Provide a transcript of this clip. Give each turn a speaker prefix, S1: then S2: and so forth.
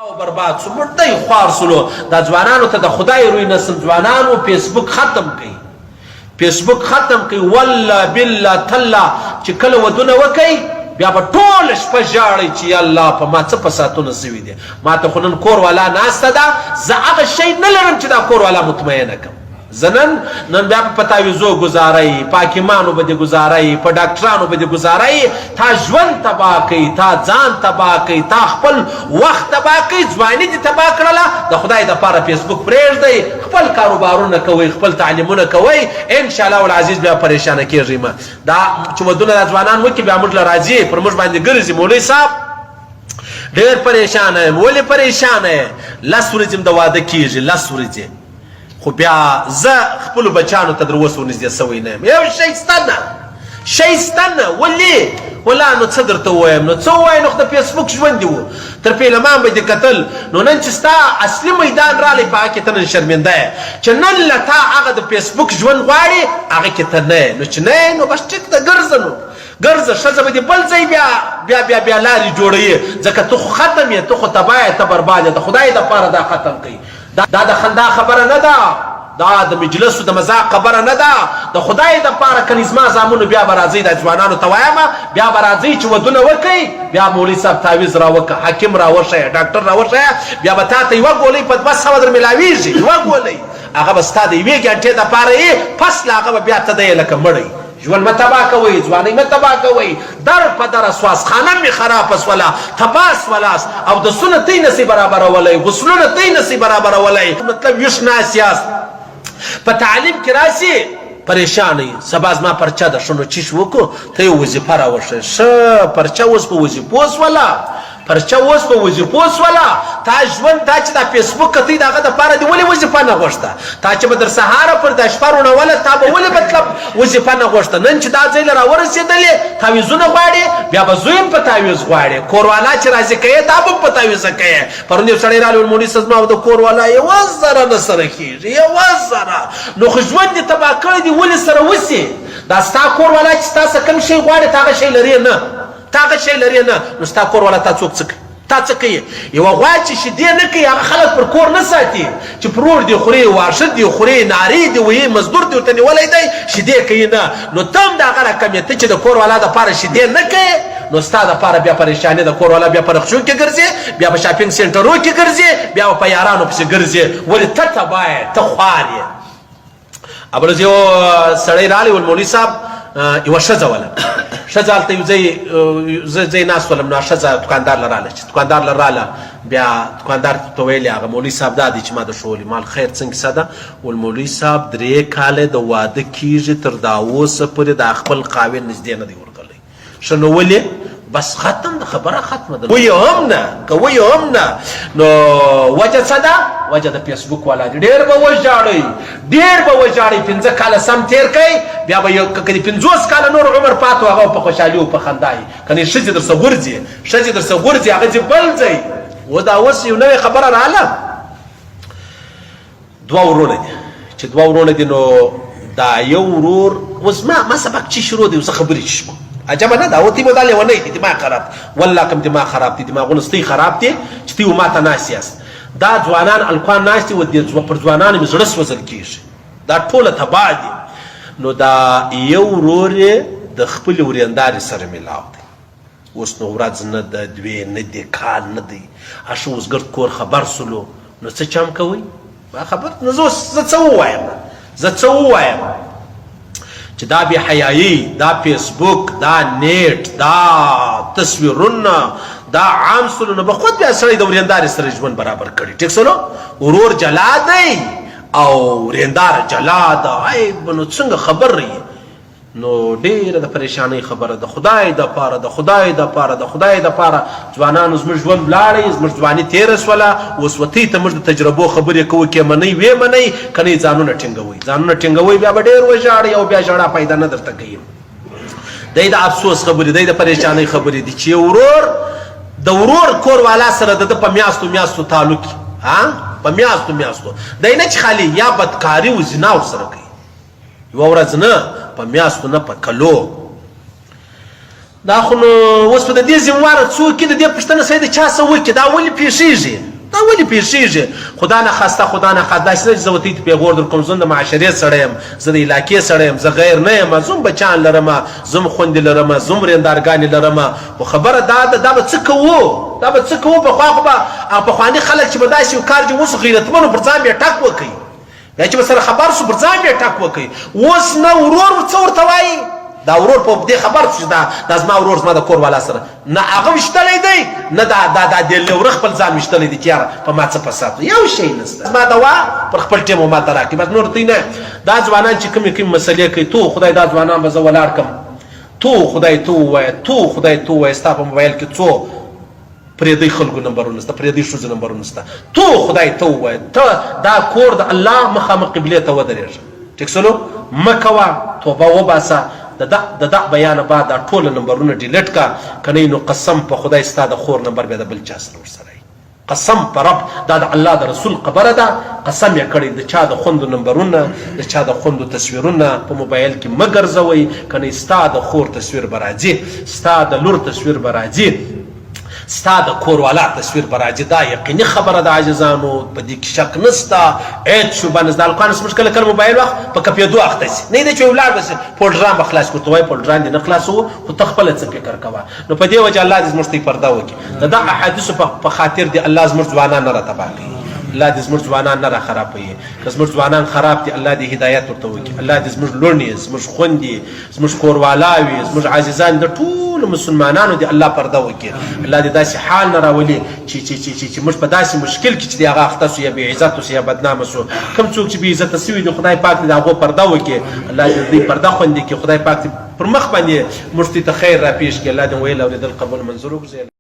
S1: برباد سو مردی خوار سلو دا ځوانانو ته د خدای روی نسل ځوانانو فیسبوک ختم کړي فیسبوک ختم کړي والله بالله تالله چې کله ودونه وکړي بیا به ټوله شپه ژاړئ چې یا الله په ما څه فساتونه سوي دي ما ته خو نن کور والا ناسته ده زه هغه شی نه لرم چې دا کور والا مطمئنه کړم زه نن بیا په تاویزو ګزارئ په حکیمانو به دې ګزارئ په ډاکټرانو به دې ګزارئ تا ژوند تباه کوي تا ځان تباه کوي تا خپل وخت تباه کوي ځواني دې تباه کړله د خدای دپاره فیسبوک پرېږدئ خپل کاروبارونه کوئ خپل تعلیمونه کوئ انشاءالله العزیز بیا پریشانه کېږئ مه دا چې ودونه دا ځوانان وکړي بیا موږ له راځي پر موږ باندې ګرځي مولوي صاحب ډېر پریشانه یم ولې پریشانه یې 10 ورځې م د واده کېږي 10 ورځې خو بیا زه خپلو بچیانو ته در اوسه ورنږدې سوی نه یم یو شی سته نه ولې ولا نو څه درته ووایم نو څه ووایې نو خو د فیسبوک ژوند دې و تر پیلمان به دې کتل نو نن چې ستا اصلي میدان رالی په هغه کې ته نن شرمنده یې چې نن له تا هغه د فیسبوک ژوند غواړې هغه کې ته نه یې نو چې نه یې نو بس ټیک ده ګرځه نو ګرځه ښځه به دې بل ځای بیا لارې جوړوي ځکه ته خو ختم یې ته خو تباه یې ته برباد یې د خدای دپاره دا ختم کوي دا د خندا خبره نه ده دا د مجلسو د مذاق خبره نه ده د خدای دپاره که نظما زامنو بیا به راځئ دا ځوانانو ته وایم بیا به راځئ چې ودونه وکئ بیا مولوي صاحب تعویض راوکړه حکیم راوښیه ډاکټر راوښیه بیا به تا ته یوه ګولۍ په 200 در میلاویږي یوه ګولۍ هغه به ستا د یوې ګنټې دپاره یې پس له هغه به بیا ته دی لکه مړی ژوند مه تباه کوئ ځوانۍ مه تباه کوئ در په دره سواسخانه مې خرابه سوله تباه سولاست اودسونه تی نسي برابرولی غسلونه تی نسي برابرولی مطلب ویښ ناست یاست په تعلیم کې راسي پریشان یې سبا زما پرچه ده ښه نو چیش وکړو ته یې وظیفه راوښیه ښه پرچه اوس په وظیفو سوله پرچه اوس په وظیفو سوله تا ژوند دا چې دا فیسبوک کتئ د هغه دپاره دې ولې وظیفه نه غوښته تا چې به در سهاره پر دا شپه روڼوله تا به ولې مطلب وظیفه نه غوښته نن چې دا ځای له راورسېدلې تعویضونه غواړې بیا به زوی هم په تعویض غواړې کوروالا چې راضي کوې دا به هم په تعویضه کوې پرون یو سړی راغلی مولوي صاحب زما د کوروالا 1000 نه سره کېږي 1000 نو خو ژوند دې تباه کړی دي ولې سره وسي دا ستا کوروالا چې ستا څه کوم شی غواړې ته هغه شی لرې نه تا هغه شی لرې نه نو ستا کور والا تا څوک څه کوي تا څه کوي یوه غوا چې شیدې نه کوي هغه خلک پر کور نه ساتي چې پرور دې خوري واښه دې خوري نارې دې وهي مزدور دې ورته نیولی دی شیدې کوي نه نو ته هم د هغه رقم یې ته چې د کور والا دپاره شیدې نه کوې نو ستا دپاره بیا پریشاني د کور والا بیا په رخشو کې ګرځې بیا په شاپینګ سینټرو کې ګرځې بیا په یارانو پسې ګرځې ولې ته تباه یې ته خوار یې ابلز یو سړی راغلی ول مولوي صاحب یوه ښځه وله ښځه هلته یو ځای ناست ولم نو ښځه دوکاندار له راله چې دوکاندار له راله بیا دوکاندار ته ویلې هغه مولوي صاحب دا دی چې ما د ښوولي مال خیر څنګه کیسه ده ول مولوي صاحب 3 کاله د واده کېږي تر دا اوسه پورې د خپل خاوند نږدې نه دی ورغلی ښه نو ولې بس ختم د خبره ختمه ده وی هم نه که وی هم نه نو وجه څه ده وجه د فیسبوک والا دی ډېر به وژاړئ ډېر به وژاړئ 5 کاله سم تېر کوئ بیا به یو که د 50 کاله نور عمر پاتو هغه په خوشحالي او په خندا یې که نه ښځې درڅه غورځي هغه ځي بل ځای و دا اوس یو نوې خبره راغله 2 ورونه دي چې 2 ورونه دي نو دا یو ورور اوس ما سبق چې شروع دی اوس خبرې چې شکو عجبه نه ده او تی مو دا لیونی دي دماغ خراب والله کوم دماغ خراب دي دماغونه ستۍ خراب دي چې تی ماته ناست یاست دا ځوانان الکوان ناست دي و پر ځوانانو مې زړه سوځل کېږي دا ټوله تباه دي نو دا یو ورور یې د خپلې ورېندارې سره میلاو دی اوس نو ورځ نه ده 2 نه دی کال نه دی هشه اوس ګرد کور خبر سلو نو څه چم کوئ خبر نو زه څه ووایم چې دا بې حیایي دا فیسبوک دا نیټ دا تصویرونه دا عام سلو نو به خود بیا سړی د ورېندارې سره ژوند برابر کړي ټیک سلو ورور جلا دی او ورېنداره جلا ده ای نو څنګه خبر رهي نو ډېره د پریشانۍ خبره د خدای دپاره د خدای دپاره ځوانانو زموږ ژوند ولاړئ زموږ ځواني تېره سوله اوس وتئ ته موږ د تجربو خبرې کوو کې منئ ویې منئ که نه ځانونه ټینګوئ بیا به ډېر وژاړئ او بیا ژړا پیدا نه درته کوي دی د افسوس خبرې دی د پریشانۍ خبرې دي چې د ورور کور والا سره د په میاشتو تعلق په میاشتو دی نه چې خالي یا بدکاري و زنا ورسره کوي یوه ورځ نه په میاشتو نه په کلو دا خو نو اوس په د دې ذمواره څوک دي د دې پوښتنه سړی د چا څه وکړي دا ولې پیښیږي دا ولې پیښیږي خدا نه خواسته خدا نه خواسته داسې نه چې زه ورته پیغور در کوم زه د معاشرې سړی یم زه د علاقې سړی یم زه غیر نه یم زه هم بچیان لرم زه هم خویندې لرم زه هم ورېندارګانې لرم خو خبره دا ده دا به څه کوو دا به څه کوو پخوا خو به پخواني خلک چې به داسې یو کار چې اوس غیرتمنو پر ځان بیا ټک وکوي یا چې به سره خبر شو پر ځان بیا ټک وکوي اوس نه ورور څه ورته وایي دا ورور په دې خبر شو دا زما ورور زما د کور والا سره نه هغه وشتلی دی نه دا د لوره خپل ځان وشتلی دی چې یاره په ما څه فساد یو شی نشته زما دوا پر خپل ټیم ما ته راکړي بس نور ته نه دا ځوانان چې کومې مسلې کوي تو خدای دا ځوانان به زه ولاړ کړم تو خدای تو ووایه تو خدای تو ووایه ستا په موبایل کې څو پردي خلکو نمبرونه شته پردي ښځو نمبرونه شته تو خدای ته ووایه ته دا کور د الله مخامخ قبلې ته ودرېږه ټیک سلو مه کوه توبه وباسه د دا بیانه بعد دا ټول نمبرونه ډیلیټ کا کنه نو قسم په خدای ستا د خور نمبر به د بل چا سره ورسره قسم په رب دا د الله د رسول خبره ده قسم یې کړی د چا د خوندو نمبرونه د چا د خوندو تصویرونه په موبایل کې مه ګرځوئ کنه ستا د خور تصویر به راځي ستا د لور تصویر به راځي ستا د کور والا تصویر به راځي دا یقیني خبره ده عاجزانو په دې کې شک نشته عید شوبه نشته الکوان زموږ کله کله موبایل وخت په کپېدو اخته شي نه دی چې ولاړ بس پولډران به خلاص کړو ته وایي پولډران دې نه خلاصوو خو ته خپله څه فکر کوه نو په دې وجه الله دې زموږ ته پرده وکړي د دغه احادیثو په خاطر دې الله زموږ ځوانان نه راتباه کوي الله دې زموږ ځوانان نه را خرابوي که زموږ ځوانان خراب دي الله دې هدایت ورته وکړي الله دې زموږ لوڼې زموږ خویندې زموږ کوروالاوي زموږ عزیزان د ټولو مسلمانانو دې الله پرده وکړي الله دې داسې حال نه راولي چې موږ په داسې مشکل کې چې د هغه اخته سو یا بې عزته سو یا بدنامه سو کوم څوک چې بې عزته سوي دي خدای پاک دې د هغو پرده وکړي الله دې دوی پرده خوندي کړي خدای پاک دې پر مخ باندې موږ ته خیر را پېښ کړي الله دې ویل اورېدل قبول منظور وګرځي